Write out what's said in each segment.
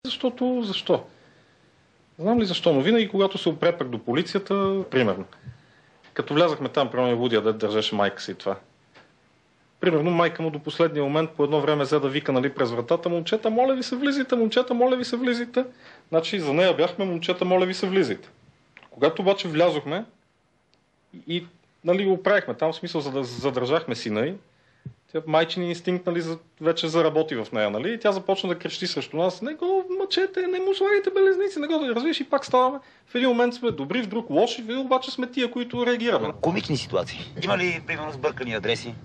Защото, защо? Знам ли защо, но винаги когато се опре пък до полицията, примерно, като влязахме там, примерно Вудия, да държеше майка си и това. Примерно майка му до последния момент по едно време взе да вика, нали, през вратата: момчета, моля ви се влизайте, момчета, моля ви се влизайте. Значи за нея бяхме: момчета, моля ви се влизайте. Когато обаче влязохме и нали, го оправихме там, в смисъл задържахме сина й, майчиния инстинкт, нали, вече заработи в нея, нали, и тя започна да крещи срещу нас: не го мъчете, не му слагайте белезници, не го да развиш, и пак ставаме. В един момент сме добри, в друг лоши, в обаче сме тия, които реагираме. Комични ситуации. Има ли, примерно, сбъркани адреси?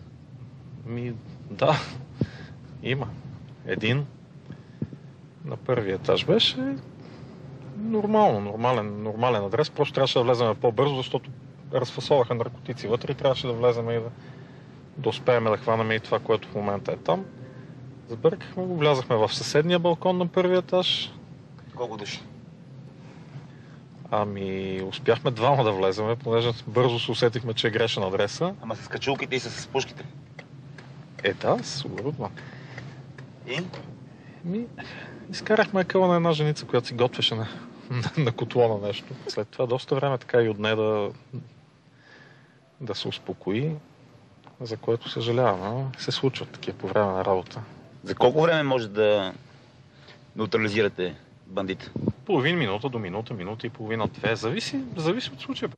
Да, има. Един на първия етаж беше нормален адрес, просто трябваше да влезем по-бързо, защото разфасоваха наркотици вътре и трябваше да влезем и да успеем да хванем и това, което в момента е там. Сбъркахме го, влязахме в съседния балкон на първия етаж. Колко души? Успяхме двама да влеземе, понеже бързо се усетихме, че е грешен адреса. Ама с качулките и с пушките? Да, с оборудване. И? Изкарахме акъла на една женица, която си готвеше на котлона нещо. След това доста време така и отне да се успокои, за което съжалявам. Se случват такива по време на работа. За колко време може да неутрализирате бандита? Половин минута до минута и половина, две. Зависи от случая.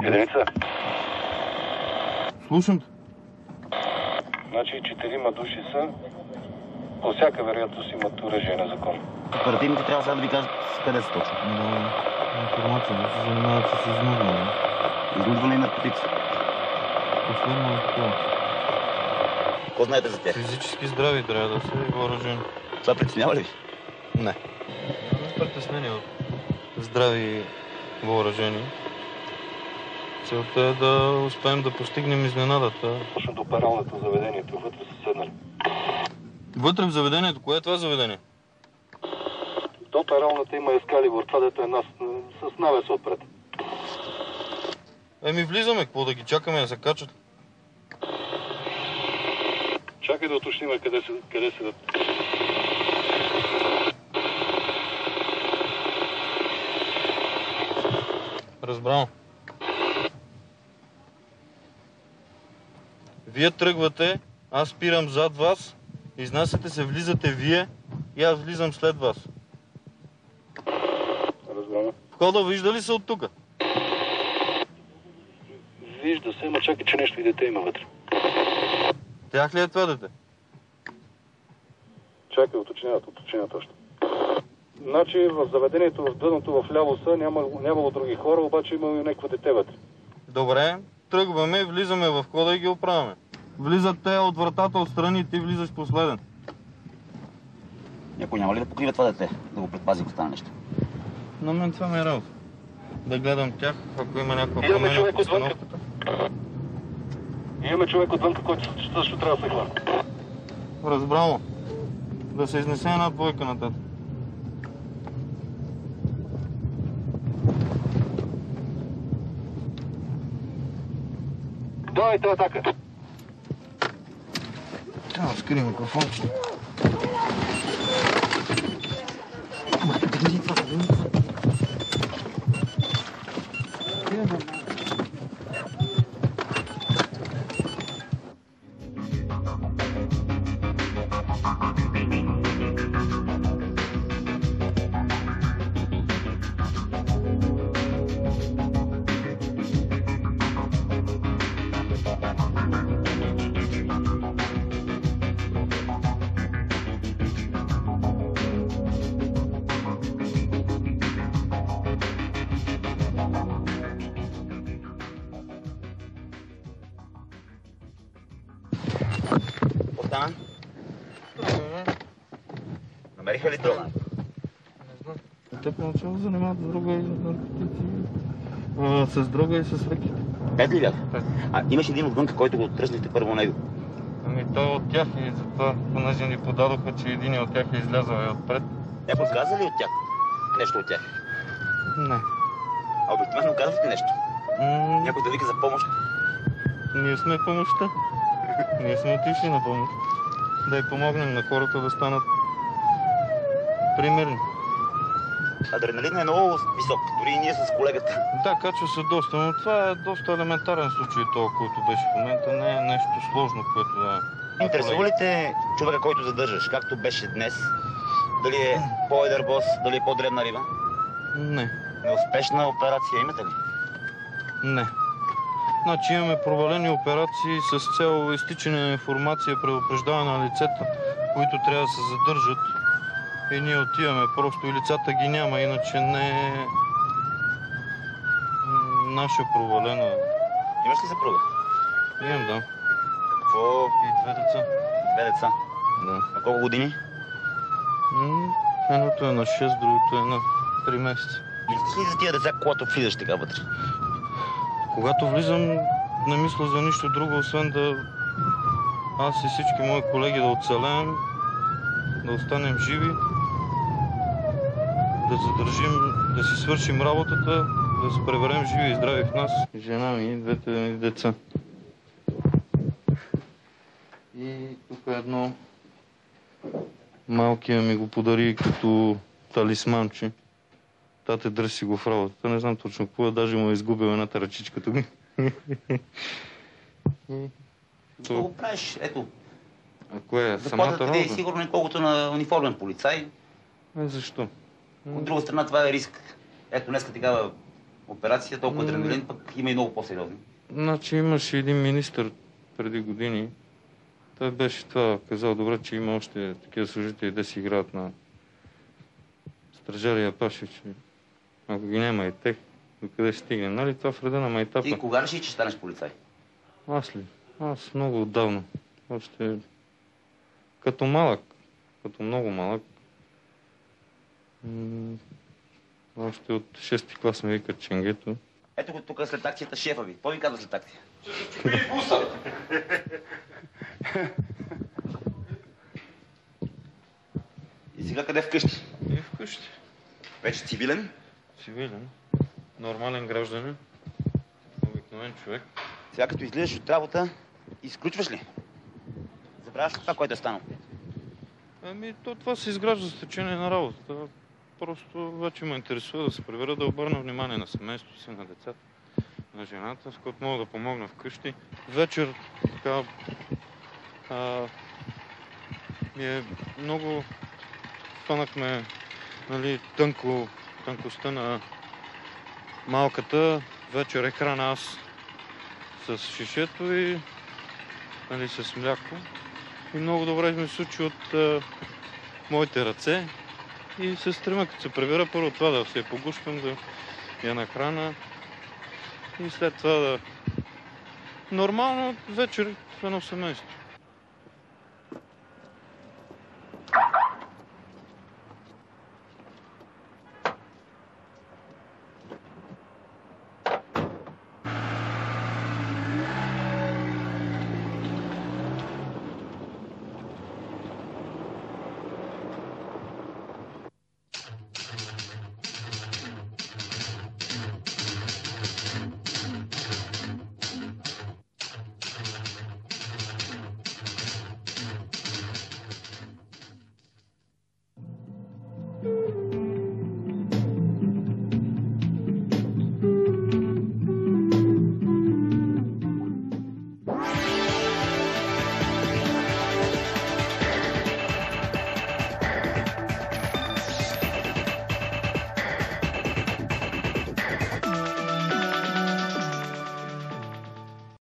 Единица. Слушам. Значи 4 души са. По всяка вероятност имат оръжие на закон. Оперативните трябва сега да ви кажат къде са точно. Да, информация, да се занимават с изнудване. Изнудване и наркотици. Последно е такова. Какво знаете за тях? Физически здрави трябва да са и въоръжени. Това притеснява ли ви? Не. Нямаме притеснение от здрави въоръжени. Целта е да успеем да постигнем изненадата. Точно до пералната заведението, вътре са седнали. Вътре в заведението? Кое е това заведение? До пералната има ескалибър, това дето е с навес отпред. Влизаме, какво да ги чакаме да се качат? Чакай да уточним къде седат. Разбрано. Вие тръгвате, аз спирам зад вас, изнасяте се, влизате вие и аз влизам след вас. Разбрано. Входа вижда ли се от тук? Вижда се, ама чакай, че нещо и дете има вътре. Тях ли е това дете? Чакай, уточняват още. Значи в заведението, в дъното, в ляво са, нямало други хора, обаче имало и някакво дете вътре. Добре, тръгваме, влизаме в входа и ги оправяме. Влизат те от вратата отстрани и ти влизаш последен. Някой няма ли да покрива това дете, да го предпази, ако стане нещо? На мен това ми е работа. Да гледам тях, ако има някаква Имаме промяна човек в отвън. обстановката. Имаме човек отвън, който също трябва да се хване. Разбрано. Да се изнесе една двойка нататък. Давайте атака. Трябва да скрия микрофон. Остана? Намериха ли дрога? Не знам. Те поначало занимават с друга и с наркотици. С друга и с ръки. Пет ли бяха? Имаш един отвънка, който го тръснахте първо него. То от тях и затова, понеже ни подадоха, че един от тях е излязъл и отпред. Някой каза ли от тях? Нещо от тях? Не. А Мен казвате нещо. Някой да вика за помощ. Ние сме помощта. Ние сме отишли на помощ. Да й помогнем на хората да станат примерни. Адреналинът е много висок, дори и ние с колегата. Да, качва се доста, но това е доста елементарен случай, това, който беше в момента. Не е нещо сложно, което да... Интересува ли те човека, който задържаш, както беше днес? Дали е по-едър бос, дали е по-дребна риба? Не. Неуспешна операция имате ли? Не. Значи имаме провалени операции с цел изтичане на информация, предупреждаване на лицата, които трябва да се задържат. И ние отиваме просто и лицата ги няма, иначе не е наша провалена. Имаш ли съпруга? Имам, да. Какво? И две деца. Две деца. Да. На колко години? Едното е на 6, другото е на 3 месеца. Мислиш ли за тия деца, когато влизаш така вътре? Когато влизам, не мисля за нищо друго, освен да аз и всички мои колеги да оцелеем, да останем живи, да задържим, да си свършим работата, да се преберем живи и здрави в нас. Жена ми и двете ми деца. И тук едно малкия ми го подари като талисманче. Тате, дръж си го в работата. Не знам точно какво, даже му е изгубил едната ръчичка тук. Какво го правиш? Ето. А кое е? Самата Заплатата ти е работа? сигурно колкото на униформен полицай. Защо? От друга страна това е риск. Ето днеска такава операция, толкова адреналин, пък има и много по-сериозни. Значи имаше един министър преди години. Той беше това казал, добре, че има още такива служители да си играят на стражари и апаши, че ако ги няма и тех, докъде ще стигнем? Нали това в реда на майтапа? Ти кога реши, че станеш полицай? Аз ли? Аз много отдавна. Още като малък, като много малък. Още от 6-ти клас ме викат Ченгето. Ето го тук след акцията шефа ви. Какво ви казва след акция? Че се чупи буса. И сега къде вкъщи? И вкъщи. Вече цивилен? Цивилен, нормален гражданин, обикновен човек. Сега като излизаш от работа, изключваш ли? Забравяш ли това, което е станало? Това се изгражда с течение на работата. Просто вече ме интересува да се прибера, да обърна внимание на семейството си, на децата, на жената, с която мога да помогна вкъщи. Вечер така ми е много... Хванахме, нали, тънкостта на малката. Вечер е храна аз с шишето и, нали, с мляко. И много добре ми се случи от моите ръце. И се стремя, като се прибера, първо това да се погушкам, да я нахрана. И след това да... Нормално вечер в едно семейство.